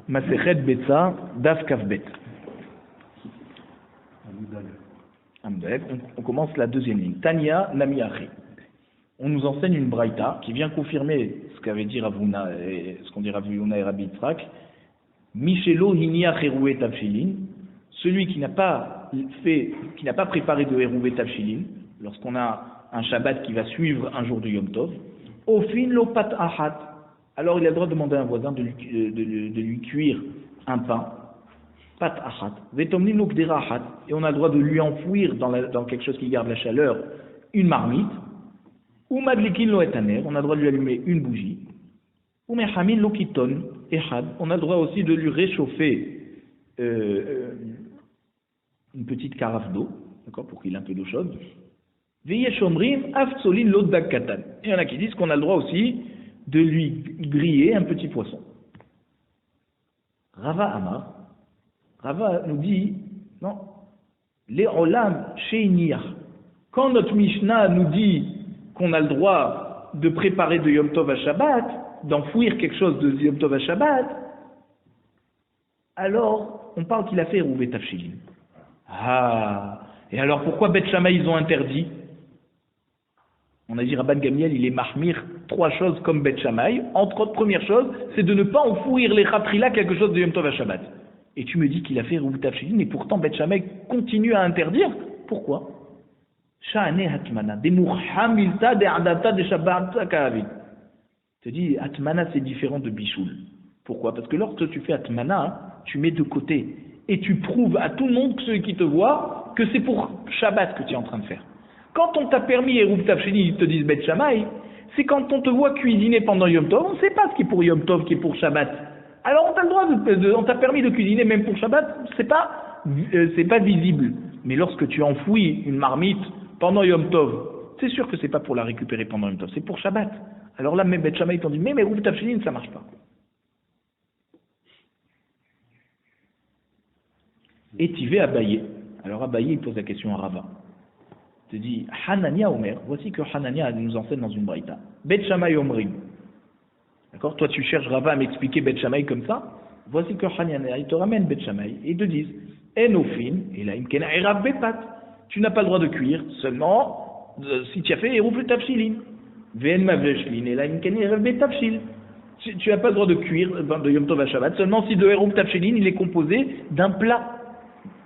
Masechet Betsa, Daf Kafbet. On commence la deuxième ligne. Tanya Nami Achi. On nous enseigne une braïta qui vient confirmer ce qu'avait dit Ravuna, ce qu'on dit Ravuna et Rabbi Yitzhak. Michelo Hinia Cheroué Tafshilin. Celui qui n'a pas préparé de Hérouvé Tafshilin, lorsqu'on a un Shabbat qui va suivre un jour de Yom Tov, Ofin lo pat ahat. Alors il a le droit de demander à un voisin de lui cuire un pain, pat ahat, vetomnin lo kdera ahat, et on a le droit de lui enfouir dans quelque chose qui garde la chaleur, une marmite, ou madlikin lo etaner, on a le droit de lui allumer une bougie, ou mechamin lo kiton ehad, on a le droit aussi de lui réchauffer une petite carafe d'eau, d'accord, pour qu'il ait un peu d'eau chaude. Veyeshomrim afsolin lo dakatan. Et il y en a qui disent qu'on a le droit aussi de lui griller un petit poisson. Rava Amar, Rava nous dit, non, les olam sheiniyah. Quand notre Mishnah nous dit qu'on a le droit de préparer de Yom Tov à Shabbat, d'enfouir quelque chose de Yom Tov à Shabbat, alors on parle qu'il a fait Hérouvé Tafshilin. Ah, et alors pourquoi Beth Shammai ils ont interdit? On a dit Rabban Gamliel, il est mahmir 3 choses comme Beth Shammai. Entre autres, première chose, c'est de ne pas enfouir les Khatrila quelque chose de Yom Tov à Shabbat. Et tu me dis qu'il a fait Hérouvé Tafshilin, et pourtant Beth Shammai continue à interdire. Pourquoi? Sha'ane Hatmana, Demurhamilta de Adata de Shabbat Ka'avid. Tu dis, Atmana c'est différent de Bichoul. Pourquoi? Parce que lorsque tu fais Atmana, tu mets de côté. Et tu prouves à tout le monde, ceux qui te voient, que c'est pour Shabbat que tu es en train de faire. Quand on t'a permis Hérouvé Tafshilin, ils te disent Beth Shammai, c'est quand on te voit cuisiner pendant Yom Tov, on ne sait pas ce qui est pour Yom Tov, qui est pour Shabbat. Alors on t'a le droit on t'a permis de cuisiner même pour Shabbat, c'est pas visible. Mais lorsque tu enfouis une marmite pendant Yom Tov, c'est sûr que c'est pas pour la récupérer pendant Yom Tov, c'est pour Shabbat. Alors là, même Beth Shammai t'ont dit, mais Hérouvé Tafshilin, ça marche pas. Et Tivé Abaye. Alors Abaye, il pose la question à Rava. Il te dit, Hanania Omer, voici que Hanania nous enseigne dans une braïta. Beth Shammai Omrim. D'accord? Toi, tu cherches Rava à m'expliquer Beth Shammai comme ça. Voici que Hanania, il te ramène Beth Shammai. Et ils te disent, Enofin, et là, Imkena Erav Bepat. Tu n'as pas le droit de cuire, seulement si tu as fait Hérouvé Tafshilin. Ven Mavleshlin, et là, Imkena Erav Betafshil. Tu n'as pas le droit de cuire de Yom Tov à Shabbat, seulement si le Hérouvé Tafshilin, il est composé d'un plat.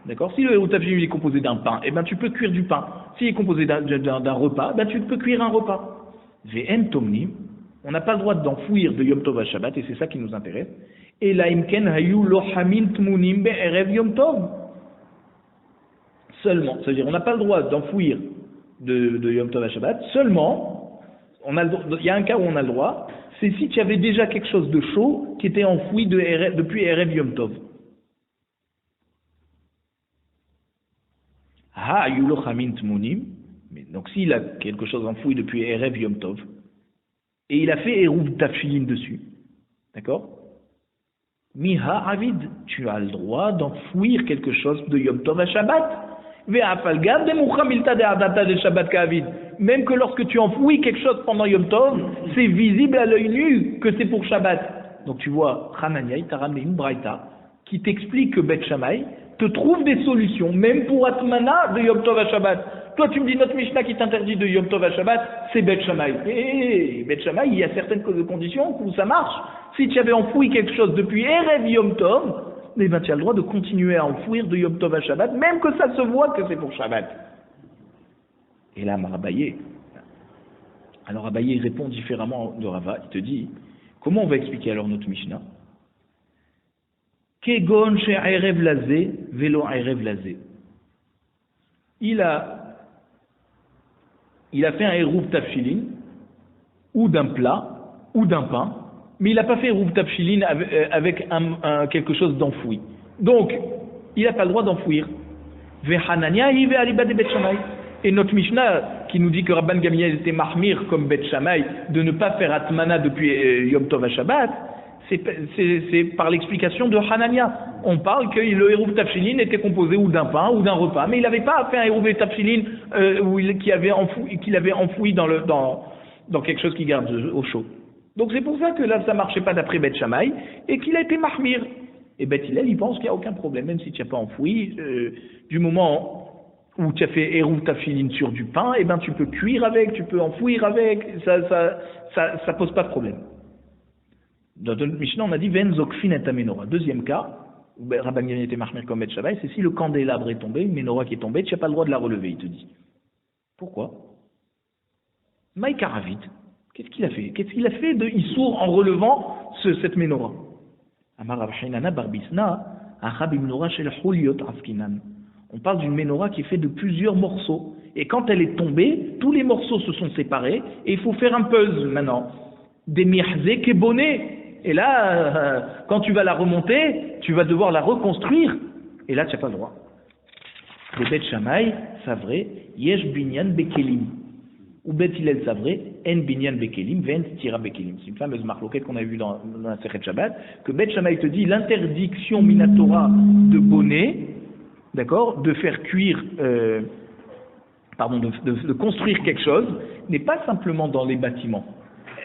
D'accord? Si le Hérouvé Tafshilin est composé d'un pain, eh ben tu peux cuire du pain. S'il est composé d'un repas, ben tu peux cuire un repas. V'en tomnim, on n'a pas le droit d'enfouir de Yom Tov à Shabbat, et c'est ça qui nous intéresse. Et la imken hayu lo hamil tmunim be'erev Yom Tov. Seulement, c'est-à-dire on n'a pas le droit d'enfouir de Yom Tov à Shabbat, seulement, il y a un cas où on a le droit, c'est si tu avais déjà quelque chose de chaud qui était enfoui depuis erev Yom Tov. Ha yulo chamin tmunim, donc s'il a quelque chose enfoui depuis Erev Yom Tov, et il a fait Hérouvé Tafshilin dessus, d'accord? Miha avid, tu as le droit d'enfouir quelque chose de Yom Tov à Shabbat. Ve'afalgam de muchamilta de adata de Shabbat ka'avid. Même que lorsque tu enfouis quelque chose pendant Yom Tov, c'est visible à l'œil nu que c'est pour Shabbat. Donc tu vois, Hanania, il t'a ramené une braïta qui t'explique que Beth Shammai te trouve des solutions, même pour Atmana de Yom Tov à Shabbat. Toi, tu me dis notre Mishnah qui t'interdit de Yom Tov à Shabbat, c'est Beth Shammai. Et Beth Shammai, il y a certaines conditions où ça marche. Si tu avais enfoui quelque chose depuis Erev Yom Tov, eh ben, tu as le droit de continuer à enfouir de Yom Tov à Shabbat, même que ça se voit que c'est pour Shabbat. Et là, Abaye. Alors Abaye répond différemment de Rava. Il te dit, comment on va expliquer alors notre Mishnah? Kegon she'erev lazé, velo erev lazé. Il a fait un Hérouvé Tafshilin, ou d'un plat, ou d'un pain, mais il n'a pas fait Hérouvé Tafshilin avec quelque chose d'enfoui. Donc, il n'a pas le droit d'enfouir. Ve'hanania yive aliba de Beth Shammai. Et notre Mishnah, qui nous dit que Rabban Gamliel était mahmir comme Beth Shammai, de ne pas faire Atmana depuis Yom Tov à Shabbat, c'est par l'explication de Hanania. On parle que le Hérouvé Tafshilin était composé ou d'un pain ou d'un repas, mais il n'avait pas fait un Hérouvé Tafshilin qu'il avait enfoui dans quelque chose qui garde au chaud. Donc c'est pour ça que là ça marchait pas d'après Beth Shammai et qu'il a été mahmir. Et Beth Hillel, il pense qu'il n'y a aucun problème, même si tu n'as pas enfoui, du moment où tu as fait Eruv Tafilin sur du pain, eh ben tu peux cuire avec, tu peux enfouir avec, ça pose pas de problème. Dans le Mishnah, on a dit Ven Zokfin et Menorah. Deuxième cas, où Rabban Gamliel était marchmir comme Beth Shammai, c'est si le candélabre est tombé, une menorah qui est tombée, tu n'as pas le droit de la relever, il te dit. Pourquoi? Maïkaravit, qu'est-ce qu'il a fait? Qu'est-ce qu'il a fait de Issour en relevant cette menorah? Amar Rav Hinana bar Bisna, Achab menorah shel Huliot Askinan. On parle d'une menorah qui est faite de plusieurs morceaux. Et quand elle est tombée, tous les morceaux se sont séparés, et il faut faire un puzzle maintenant. Des mirzé kebonné. Et là, quand tu vas la remonter, tu vas devoir la reconstruire. Et là, tu n'as pas le droit. Le Beth Shammai, c'est vrai, yesh binyan bekelim. Ou Beth Hillel, c'est vrai, en binyan bekelim, ven tira bekelim. C'est une fameuse marloquette qu'on a vue dans la Sechet Shabbat, que Beth Shammai te dit l'interdiction minatora de bonnet, d'accord, de faire cuire, de construire quelque chose, n'est pas simplement dans les bâtiments.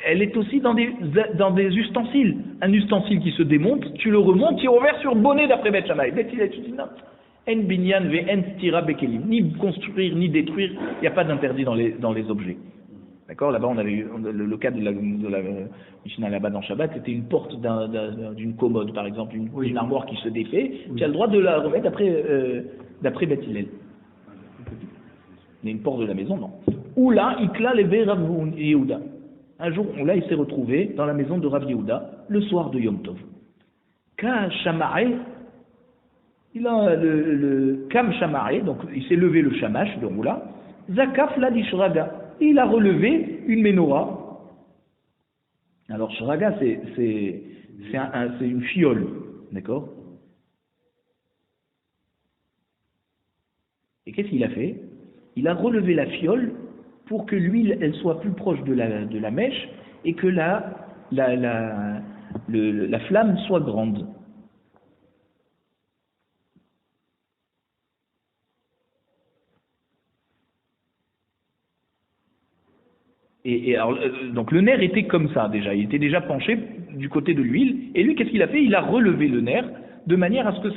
Elle est aussi dans des ustensiles. Un ustensile qui se démonte, tu le remontes, tu ouvert sur bonnet d'après Beth Shammai. Beth Hillel, tu dis non. En binyan ve en tira bekelim. Ni construire, ni détruire, il n'y a pas d'interdit dans les objets. D'accord? Là-bas, on avait eu le cas de la Mishnah là-bas dans Shabbat, c'était une porte d'une commode, par exemple, une armoire qui se défait. Tu as le droit de la remettre d'après Beth Hillel. Mais une porte de la maison, non. Ou là, Ikla leve Rav Yehuda. Un jour, là, il s'est retrouvé dans la maison de Rav Yehuda, le soir de Yom Tov. Ka Shamae, il a le Kam Shamae, donc il s'est levé le Shamash de Roula, Zakaf la Shraga, il a relevé une menorah. Alors Shraga, c'est une fiole, d'accord? Et qu'est-ce qu'il a fait? Il a relevé la fiole pour que l'huile elle soit plus proche de la mèche et que la flamme soit grande. Et alors, donc le nerf était comme ça déjà, il était déjà penché du côté de l'huile, et lui qu'est-ce qu'il a fait? Il a relevé le nerf de manière à ce que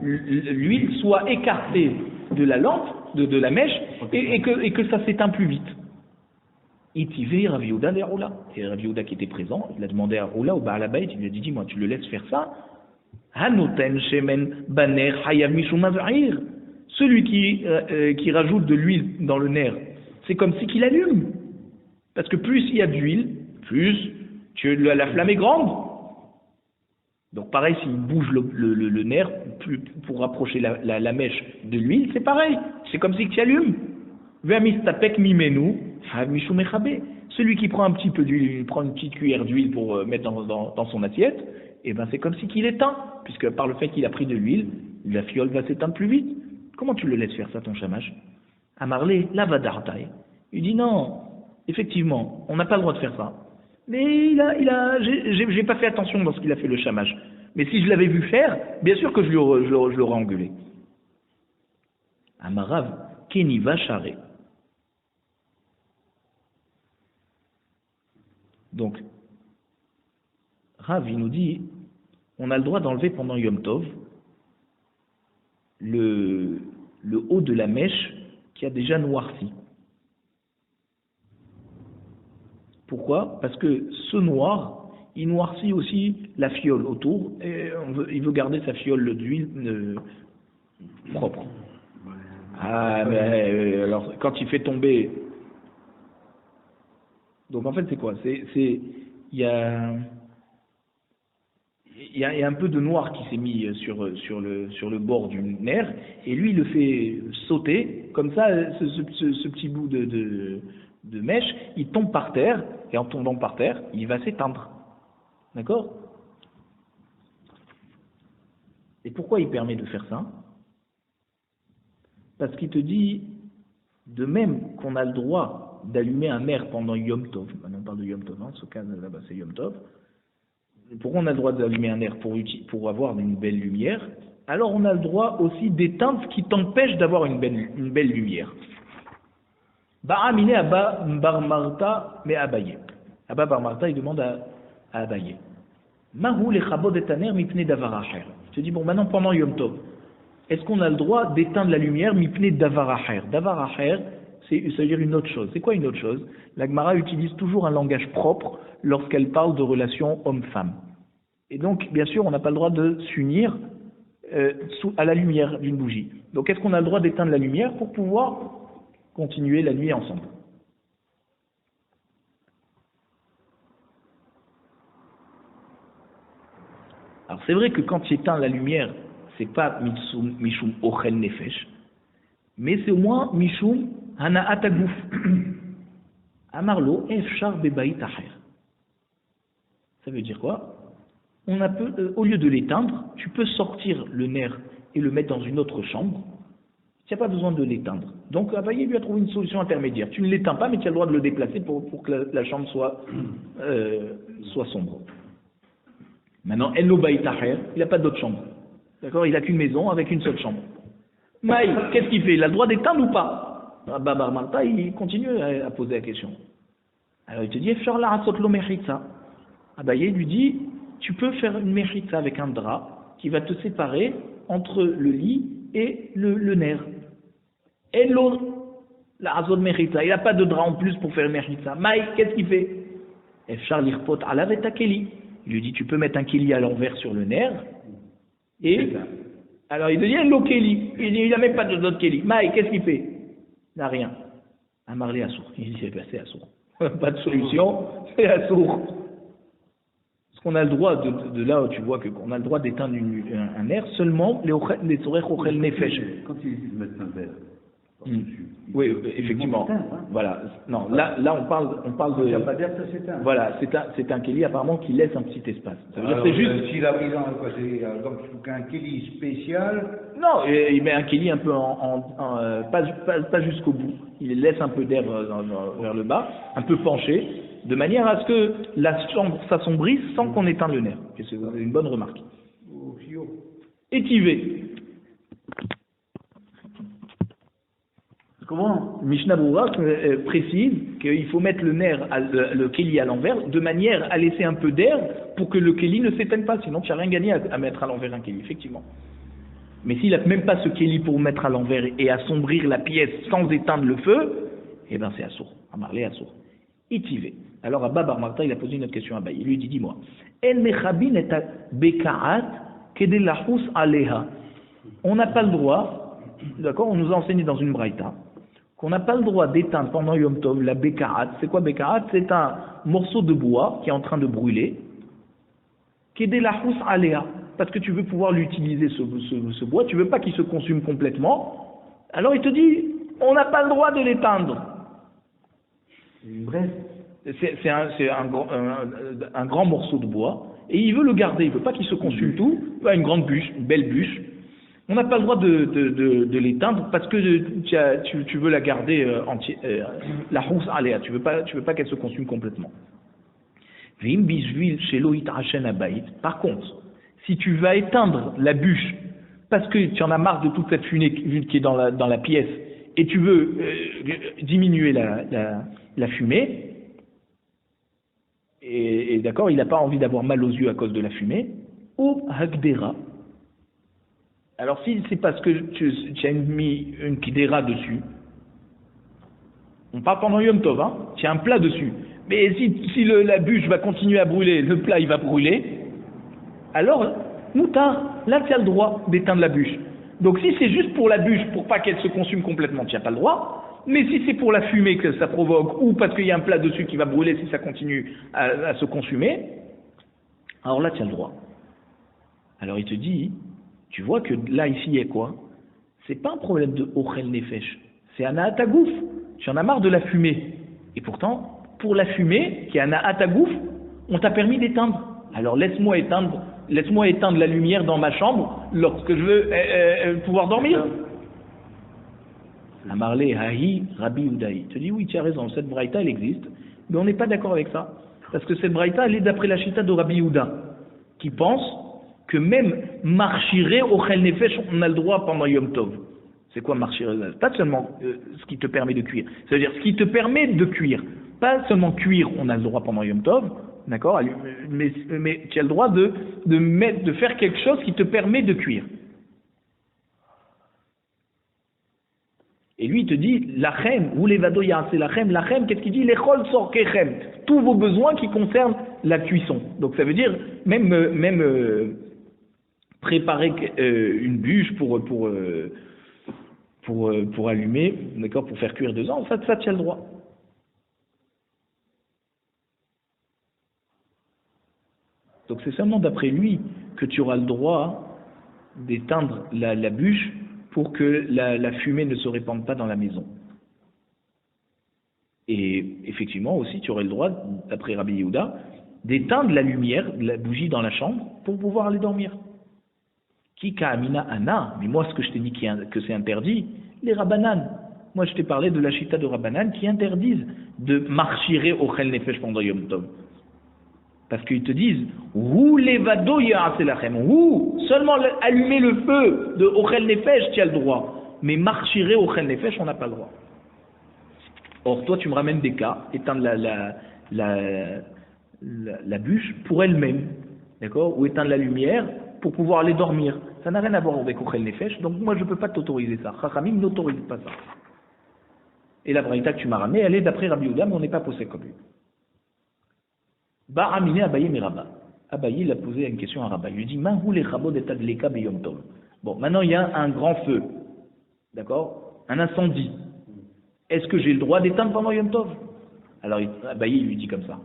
l'huile soit écartée de la lampe, de la mèche, et que ça s'éteint plus vite. Itivé Rav Yehuda les Roula. Et Rav Yehuda qui était présent, il a demandé à Roula, au Baal Habayit, il lui a dit, dis-moi, tu le laisses faire ça? Hanoten shemen baner hayav mishum av'ir. Celui qui rajoute de l'huile dans le nerf, c'est comme si qu'il allume. Parce que plus il y a d'huile, plus la flamme est grande. Donc pareil, s'il bouge le nerf pour rapprocher la mèche de l'huile, c'est pareil. C'est comme si tu allumes. Celui qui prend un petit peu d'huile, il prend une petite cuillère d'huile pour mettre dans son assiette, et ben c'est comme si qu'il éteint, puisque par le fait qu'il a pris de l'huile, la fiole va s'éteindre plus vite. Comment tu le laisses faire ça, ton shamash? Amarlé, la vadartaï. Il dit non, effectivement, on n'a pas le droit de faire ça. Mais j'ai pas fait attention dans ce qu'il a fait le shamash. Mais si je l'avais vu faire, bien sûr que je l'aurais engueulé. Amarav, Keni Vacharé. Donc, Rav, il nous dit, on a le droit d'enlever pendant Yom Tov le haut de la mèche qui a déjà noirci. Pourquoi? Parce que ce noir, il noircit aussi la fiole autour, et il veut garder sa fiole d'huile propre. Ah, mais alors, quand il fait tomber... Donc en fait, c'est quoi? Il y a un peu de noir qui s'est mis sur le bord du nerf, et lui, il le fait sauter, comme ça, ce petit bout de mèche, il tombe par terre, et en tombant par terre, il va s'éteindre. D'accord? Et pourquoi il permet de faire ça? Parce qu'il te dit, de même qu'on a le droit d'allumer un nerf pendant Yom Tov, maintenant on parle de Yom Tov, hein, ce cas là-bas c'est Yom Tov, pourquoi on a le droit d'allumer un nerf pour avoir une belle lumière? Alors on a le droit aussi d'éteindre ce qui t'empêche d'avoir une belle lumière. Ba'amine Abba Bar Marta mais Abaye. Abba Bar Marta il demande à Abaye. Mahou le chabod et taner mipne davar acher. Je te dis, bon, maintenant, pendant Yom Tov, est-ce qu'on a le droit d'éteindre la lumière mipne davar acher? Davar acher, ça veut dire une autre chose. C'est quoi une autre chose? La Gemara utilise toujours un langage propre lorsqu'elle parle de relations homme-femme. Et donc, bien sûr, on n'a pas le droit de s'unir à la lumière d'une bougie. Donc, est-ce qu'on a le droit d'éteindre la lumière pour pouvoir continuer la nuit ensemble? Alors, c'est vrai que quand tu éteins la lumière, c'est pas mishum ochel nefesh, mais c'est au moins mishum hana atagouf. Amarlo efshar bebaït acher. Ça veut dire quoi? Au lieu de l'éteindre, tu peux sortir le nerf et le mettre dans une autre chambre. Tu n'as pas besoin de l'éteindre. Donc Abaye lui a trouvé une solution intermédiaire. Tu ne l'éteins pas, mais tu as le droit de le déplacer pour que la chambre soit sombre. Maintenant, Enlo Baït Acher, il n'a pas d'autre chambre. D'accord? Il n'a qu'une maison avec une seule chambre. Maï, qu'est-ce qu'il fait? Il a le droit d'éteindre ou pas? Babar Marta, il continue à poser la question. Alors il te dit, Efshar la asot lo mechitza. Abaye lui dit, tu peux faire une mechitza avec un drap qui va te séparer entre le lit et le nerf. Et l'autre, la asot mechitza, il n'a pas de drap en plus pour faire une mechitza. Maï, qu'est-ce qu'il fait? Efshar lirpot alav et takeli. Il lui dit, tu peux mettre un keli à l'envers sur le nerf. Et alors il te dit, l'eau keli. Il n'a même pas d'autre keli. Maï, qu'est-ce qu'il fait? Il n'a rien. Amarlé Assour. Il dit, c'est Assour. Pas de solution, c'est Assour. Parce qu'on a le droit, de là où tu vois qu'on a le droit d'éteindre un nerf, seulement les sorech ochel nefesh. Quand ils disent mettre un verre. Oui, effectivement. Voilà. Non, là on parle de. Il n'y a pas d'air, ça s'éteint. Voilà, c'est un kéli apparemment qui laisse un petit espace. Ça veut dire c'est juste. S'il a pris donc un kéli spécial. Non, il met un kéli un peu pas jusqu'au bout. Il laisse un peu d'air vers le bas, un peu penché, de manière à ce que la chambre s'assombrisse sans qu'on éteigne le nerf. C'est une bonne remarque. Étivé. Comment Mishnah Berurah précise qu'il faut mettre le nerf, le kéli à l'envers, de manière à laisser un peu d'air pour que le kéli ne s'éteigne pas, sinon tu n'as rien gagné à mettre à l'envers un kéli, effectivement. Mais s'il n'a même pas ce kéli pour mettre à l'envers et assombrir la pièce sans éteindre le feu, eh bien c'est assour, Amarlé assour. Itivé. Alors Abba Bar Marta, il a posé une autre question à Abaye. Il lui dit, dis-moi, En mechabin et bekaat kedelahus aleha. On n'a pas le droit, d'accord, on nous a enseigné dans une braïta, qu'on n'a pas le droit d'éteindre pendant Yom Tov la bekaat. C'est quoi bekaat? C'est un morceau de bois qui est en train de brûler, qui est de la housse aléa, parce que tu veux pouvoir l'utiliser ce bois, tu veux pas qu'il se consume complètement. Alors il te dit, on n'a pas le droit de l'éteindre. Bref, c'est un grand morceau de bois, et il veut le garder, il veut pas qu'il se consume tout. Il a une grande bûche, une belle bûche. On n'a pas le droit de l'éteindre parce que tu veux la garder entière, la housse aléa, tu veux pas qu'elle se consume complètement. Par contre, si tu vas éteindre la bûche parce que tu en as marre de toute cette fumée qui est dans la pièce et tu veux diminuer la fumée, et d'accord, il n'a pas envie d'avoir mal aux yeux à cause de la fumée, ou hagdera. Alors si c'est parce que tu as mis une kidera dessus, on parle pendant Yom Tov, hein, tu as un plat dessus, mais si la bûche va continuer à brûler, le plat il va brûler, alors moutar, là tu as le droit d'éteindre la bûche. Donc si c'est juste pour la bûche, pour pas qu'elle se consume complètement, tu n'as pas le droit, mais si c'est pour la fumée que ça provoque, ou parce qu'il y a un plat dessus qui va brûler si ça continue à se consumer, alors là tu as le droit. Alors il te dit, tu vois que là, ici, il y a quoi? C'est pas un problème de ochel nefesh, c'est un atagouf. Tu en as marre de la fumée. Et pourtant, pour la fumée, qui est un atagouf, on t'a permis d'éteindre. Alors laisse-moi éteindre la lumière dans ma chambre lorsque je veux pouvoir dormir. Amarlé, Hahi, Rabbi Udaï. Tu dis, oui, tu as raison, cette braïta, elle existe, mais on n'est pas d'accord avec ça. Parce que cette braïta, elle est d'après la chita de Rabbi Yehuda, qui pense que même marchirer au chel nefesh, on a le droit pendant Yom Tov. C'est quoi marchirer? Pas seulement ce qui te permet de cuire. C'est-à-dire ce qui te permet de cuire. Pas seulement cuire, on a le droit pendant Yom Tov, d'accord, mais tu as le droit de faire quelque chose qui te permet de cuire. Et lui, il te dit, lachem, ou levado ya'aseh lachem, lachem, qu'est-ce qu'il dit? Lechol sorkechem, tous vos besoins qui concernent la cuisson. Donc ça veut dire, même préparer une bûche pour allumer, d'accord, pour faire cuire dedans, ça tu as le droit. Donc c'est seulement d'après lui que tu auras le droit d'éteindre la bûche pour que la fumée ne se répande pas dans la maison. Et effectivement aussi, tu aurais le droit, d'après Rabbi Yehuda, d'éteindre la lumière, la bougie dans la chambre, pour pouvoir aller dormir. Ki ka'amina ana, mais moi ce que je t'ai dit que c'est interdit, les Rabbanan. Moi je t'ai parlé de la chita de Rabbanan qui interdisent de marchirer au Chel Nefesh pendant Yom Tov. Parce qu'ils te disent, ou levado ya'aseh lachem, ou seulement allumer le feu de Ochel Nefesh, tu as le droit. Mais marchirer au Ochel Nefesh, on n'a pas le droit. Or, toi, tu me ramènes des cas, éteindre la bûche pour elle-même, d'accord, ou éteindre la lumière pour pouvoir aller dormir. Ça n'a rien à voir avec Ochel Nefesh, donc moi, je ne peux pas t'autoriser ça. Chachamim n'autorise pas ça. Et la braïta que tu m'as ramenée, elle est d'après Rabbi Yehuda, mais on n'est pas posé comme lui. Ba'amine Abaye Miraba. Abaye, il a posé une question à Rabba. Il lui dit, Mahou le chabod et adleka beyom tov. Bon, maintenant il y a un grand feu, d'accord, un incendie. Est-ce que j'ai le droit d'éteindre pendant Yom Tov? Alors Abaye, il lui dit comme ça.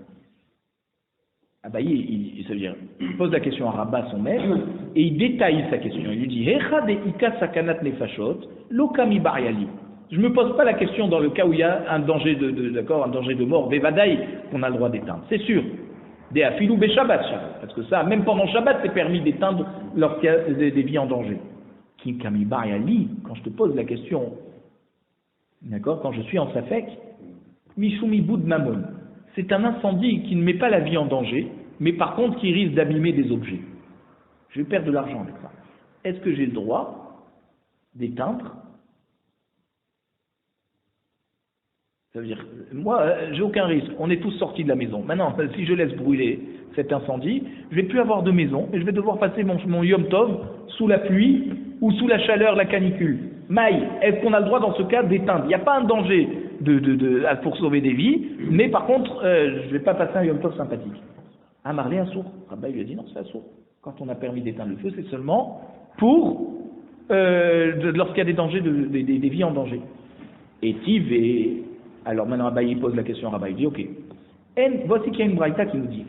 Abaye, ça veut dire, il pose la question à Rabba, son maître, et il détaille sa question. Il lui dit, Hecha de ika sakanat nefashot, lokami bariali. Je ne me pose pas la question dans le cas où il y a un danger un danger de mort, Bevadaï, qu'on a le droit d'éteindre. C'est sûr. Des afilou be Shabbat, parce que ça, même pendant Shabbat, c'est permis d'éteindre lorsqu'il y a des vies en danger. Ki kami bariali, quand je te pose la question, d'accord, quand je suis en safek, mishumi boud mamon, c'est un incendie qui ne met pas la vie en danger, mais par contre qui risque d'abîmer des objets. Je vais perdre de l'argent avec ça. Est-ce que j'ai le droit d'éteindre? Ça veut dire, moi, j'ai aucun risque. On est tous sortis de la maison. Maintenant, si je laisse brûler cet incendie, je vais plus avoir de maison et je vais devoir passer mon Yom Tov sous la pluie ou sous la chaleur, la canicule. Maï, est-ce qu'on a le droit dans ce cas d'éteindre? Il n'y a pas un danger pour sauver des vies, mais par contre, je ne vais pas passer un Yom Tov sympathique. Amarlé, un sourd. Rabbi lui a dit non, c'est un sourd. Quand on a permis d'éteindre le feu, c'est seulement pour lorsqu'il y a des dangers, des vies en danger. Et Tiv. Alors maintenant, Abaye pose la question à Rabbi, il dit ok. Voici qu'il y a une braïta qui nous dit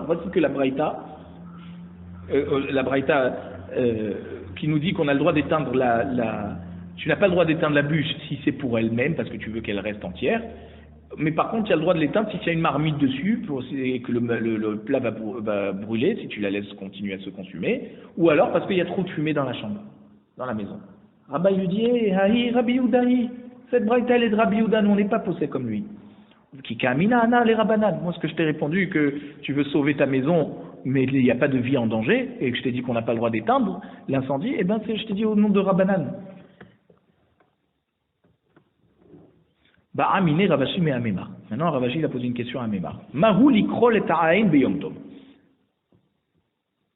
voici que la braïta qui nous dit qu'on a le droit d'éteindre tu n'as pas le droit d'éteindre la bûche si c'est pour elle-même parce que tu veux qu'elle reste entière, mais par contre tu as le droit de l'éteindre si tu as une marmite dessus et que le plat va brûler si tu la laisses continuer à se consumer, ou alors parce qu'il y a trop de fumée dans la chambre, dans la maison. Rabbi lui dit, hey, Rabbi Yehudaï, cette braïta elle est de Rabbi Yehuda, nous on n'est pas posé comme lui. Qui kamina ana les rabbanan. Moi ce que je t'ai répondu que tu veux sauver ta maison, mais il n'y a pas de vie en danger, et que je t'ai dit qu'on n'a pas le droit d'éteindre l'incendie, eh bien je t'ai dit au nom de Rabbanan. Ba'amine Ravashi me Amemar. Maintenant Ravashi il a posé une question à Amemar. Mahou likrol et ta'ain beyom tov.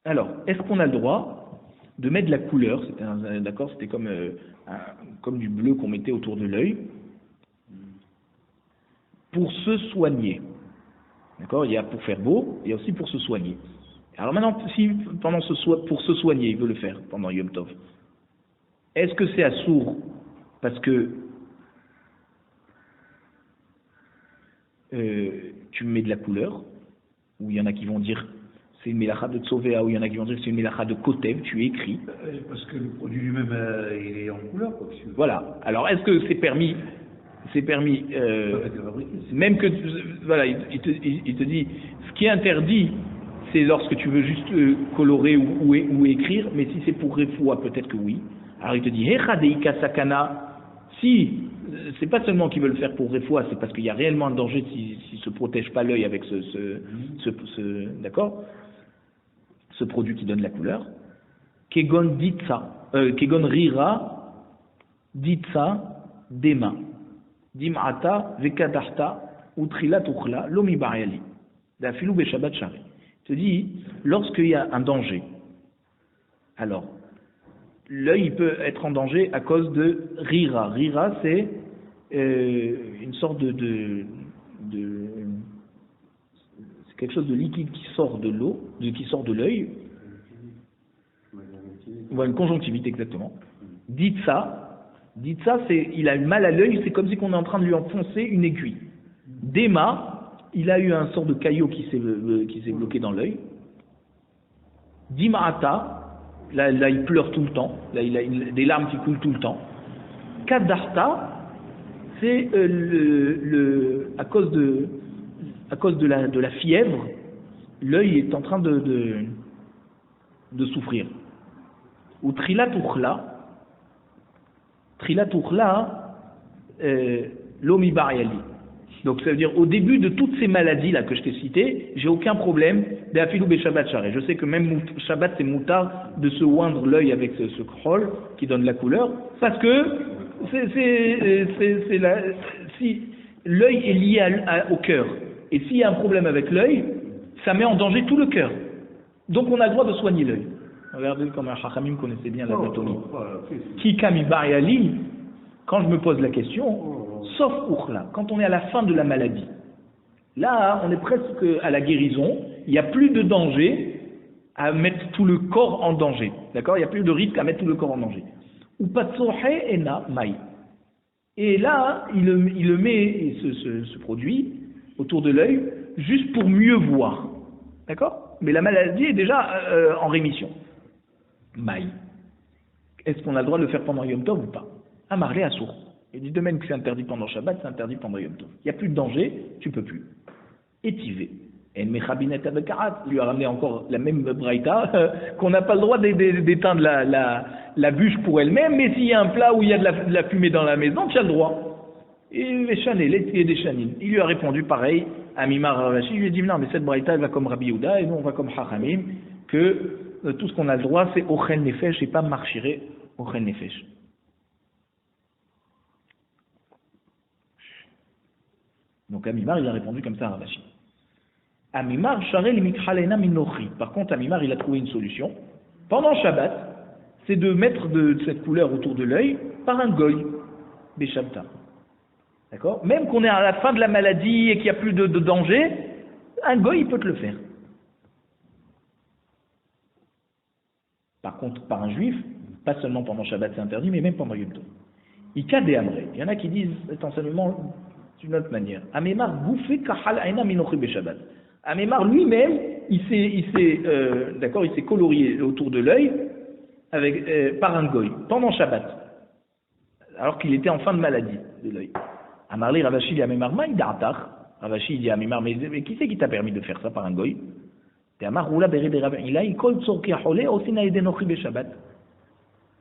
Alors, est-ce qu'on a le droit de mettre de la couleur, c'était comme du bleu qu'on mettait autour de l'œil, pour se soigner. D'accord, il y a pour faire beau, il y a aussi pour se soigner. Alors maintenant, si pour se soigner, il veut le faire pendant Yom Tov, est-ce que c'est assourd parce que tu mets de la couleur, ou il y en a qui vont dire c'est une mélacha de Tzovéa, ou il y en a qui vont dire que c'est une mélacha de Kotev, tu écris. Parce que le produit lui-même, il est en couleur, quoi. Voilà. Alors, est-ce que c'est permis même que, voilà, il te dit, ce qui est interdit, c'est lorsque tu veux juste colorer ou écrire, mais si c'est pour refoua, peut-être que oui. Alors, il te dit, Hecha deika sakana, si, c'est pas seulement qu'il veut le faire pour refoua, c'est parce qu'il y a réellement un danger s'il se protège pas l'œil avec d'accord, ce produit qui donne la couleur. Kegon ditsa, kegon rira, ditsa, dema. Dim'ata vekadahta utrilat ukhla lomi bariali. Dafilou beshabat shari. Il te dit, lorsqu'il y a un danger, alors, l'œil peut être en danger à cause de rira. Rira, c'est une sorte de c'est quelque chose de liquide qui sort de l'eau, qui sort de l'œil. Voilà, une conjonctivite, exactement. Dites ça, c'est, il a eu mal à l'œil, c'est comme si on est en train de lui enfoncer une aiguille. Dema, il a eu un sort de caillot qui s'est bloqué dans l'œil. Dima'ata, là il pleure tout le temps, là il a des larmes qui coulent tout le temps. Kadarta, c'est à cause de la fièvre, l'œil est en train de souffrir. Ou trilat ukhla, lomi bariali. Donc ça veut dire, au début de toutes ces maladies-là que je t'ai citées, j'ai aucun problème d'afilou beshabbat shari. Je sais que même Shabbat c'est moutar de se oindre l'œil avec ce krol qui donne la couleur, parce que si l'œil est lié au cœur, et s'il y a un problème avec l'œil, ça met en danger tout le cœur. Donc on a le droit de soigner l'œil. Regardez comme un Chachamim connaissait bien l'anatomie. Ki kami bariali, quand je me pose la question, sauf ukhla, quand on est à la fin de la maladie. Là, on est presque à la guérison, il n'y a plus de danger à mettre tout le corps en danger. D'accord? Il n'y a plus de risque à mettre tout le corps en danger. Ou patsohe ena mai. Et là, il le met, ce produit, autour de l'œil, juste pour mieux voir. D'accord? Mais la maladie est déjà en rémission. Mai. Est-ce qu'on a le droit de le faire pendant Yom Tov ou pas? Amarlé à sourd. Il dit de même que c'est interdit pendant Shabbat, c'est interdit pendant Yom Tov. Il n'y a plus de danger, tu peux plus. Étivé. Et Mechabinet Abekarat lui a ramené encore la même braïta, qu'on n'a pas le droit d'éteindre la bûche pour elle-même, mais s'il y a un plat où il y a de la fumée dans la maison, tu as le droit. Et des chanines. Il lui a répondu pareil à Mimar Ravashi, il lui a dit non, mais cette braïta elle va comme Rabbi Yehuda et nous on va comme Chachamim, que tout ce qu'on a le droit c'est Ochel Nefesh et pas Marchiré Ochel Nefesh. Donc Amimar, il a répondu comme ça à Ravashi. Amimar, Sharel Mikhalena Minochi. Par contre, Amimar, il a trouvé une solution. Pendant Shabbat, c'est de mettre de cette couleur autour de l'œil par un goy, Beshabta. D'accord? Même qu'on est à la fin de la maladie et qu'il n'y a plus de danger, un goy, il peut te le faire. Par contre, par un juif, pas seulement pendant Shabbat, c'est interdit, mais même pendant Yom Tov. Ika de Amré. Il y en a qui disent cet enseignement d'une autre manière. Amemar bouffé kahal aina minochi beshabbat. Amemar lui-même, il s'est colorié autour de l'œil par un goy pendant Shabbat, alors qu'il était en fin de maladie de l'œil. Amarli Ravashi dit Amemar ma idartar. Ravashi dit Amemar, mais qui c'est qui t'a permis de faire ça par un goy? Et Amar roula beri de Rabbi Ilaï kol tzorki achole osina edenochi beshabbat.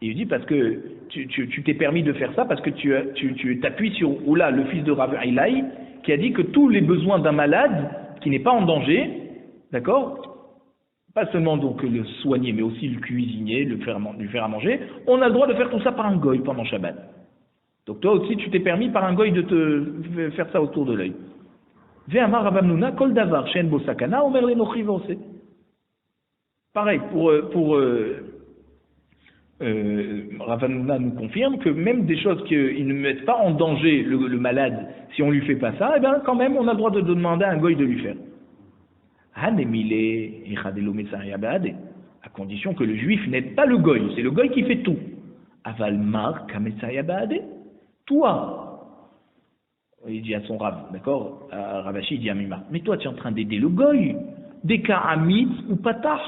Il dit parce que tu t'es permis de faire ça parce que tu t'appuies sur Oula, le fils de Rav Ilaï, qui a dit que tous les besoins d'un malade qui n'est pas en danger, d'accord, pas seulement donc le soigner, mais aussi le cuisiner, lui faire à manger, on a le droit de faire tout ça par un goy pendant Shabbat. Donc toi aussi tu t'es permis par un goy de te faire ça autour de l'œil. Ve'amar Rav Hamnuna kol davar she'en bo sakana omer lenochi v'oseh. Pareil pour Rav Hamnuna nous confirme que même des choses qui ne mettent pas en danger le malade, si on lui fait pas ça, eh bien quand même on a le droit de demander à un goy de lui faire. À condition que le juif n'aide pas le goy, c'est le goy qui fait tout. Avalmar kametsaya baade. Toi, il dit à son Rav, d'accord, Ravashi dit à Mima, mais toi tu es en train d'aider le goy, des cas amit ou patah,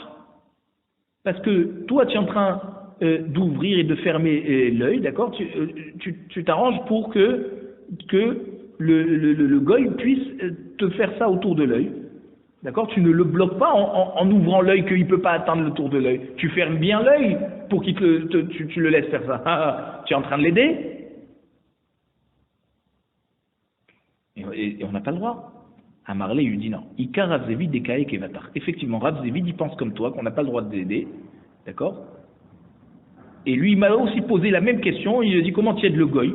parce que toi tu es en train d'ouvrir et de fermer l'œil, d'accord, tu t'arranges pour que le goy puisse te faire ça autour de l'œil, d'accord, tu ne le bloques pas en ouvrant l'œil qu'il ne peut pas atteindre le tour de l'œil, tu fermes bien l'œil pour qu'il tu le laisses faire ça, tu es en train de l'aider, et on n'a pas le droit. Amarlé lui dit non, Ika Rav Zevi dekae kevatar. Effectivement, Rav Zevi il pense comme toi qu'on n'a pas le droit d'aider, d'accord. Et lui, il m'a aussi posé la même question. Il a dit comment tu aides le goy?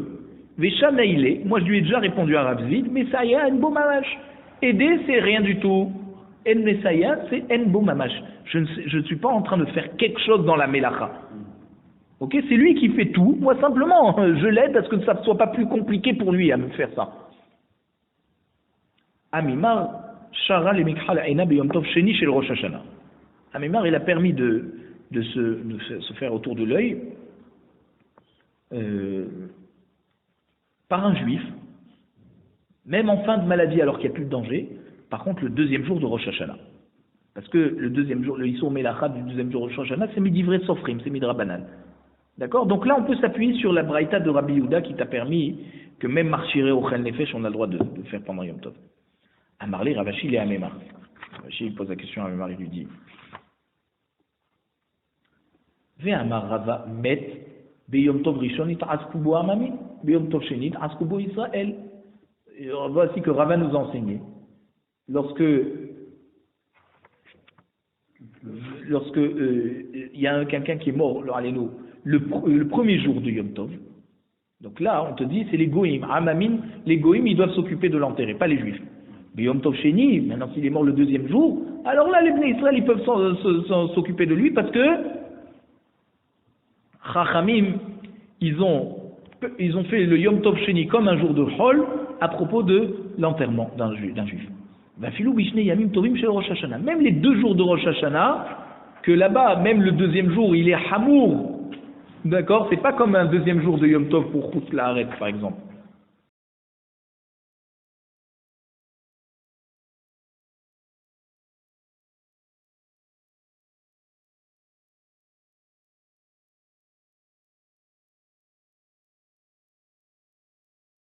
Veshanaïle, moi je lui ai déjà répondu à Rav Zvid, Messaya en bo mamash. Aider, c'est rien du tout. En Messaya, c'est en bo mamash. Je ne suis pas en train de faire quelque chose dans la Melacha. Ok, c'est lui qui fait tout. Moi simplement, je l'aide parce que ça ne soit pas plus compliqué pour lui à me faire ça. Amimar, Shara le Mikral Aina Beyom Tov Sheni chez le Rosh Hashanah. Amimar, il a permis de se faire autour de l'œil par un juif, même en fin de maladie alors qu'il n'y a plus de danger, par contre le deuxième jour de Rosh Hashanah. Parce que le deuxième jour, le Issour Melacha du deuxième jour de Rosh Hashanah, c'est Midivre Sofrim, c'est Midrabanan. D'accord? Donc là, on peut s'appuyer sur la Braïta de Rabbi Yehuda qui t'a permis que même Marchiré au Chel Nefesh, on a le droit de faire pendant Yom Tov. Amarli, Ravashi, il est à Mémar. Ravashi, il pose la question à Mémar, il lui dit Ve Amar Rava Met, Beyom Tov Rishon, Askubo Amami, Beyom Tov Shenit, Askubo Israël. Voici que Rava nous a enseigné. Lorsque il y a quelqu'un qui est mort, le premier jour de Yom Tov, donc là, on te dit, c'est les Goïm. Amamin, les Goïm, ils doivent s'occuper de l'enterrer, pas les Juifs. Mais Yom Tov Sheni, maintenant s'il est mort le deuxième jour, alors là, les Bnei Israël, ils peuvent s'occuper de lui parce que Chachamim, ils ont fait le Yom Tov Sheni comme un jour de Chol à propos de l'enterrement d'un Juif. Même les 2 jours de Rosh Hashanah, que là-bas, même le deuxième jour, il est Hamour. D'accord? C'est pas comme un deuxième jour de Yom Tov pour Chutz La'aretz, par exemple.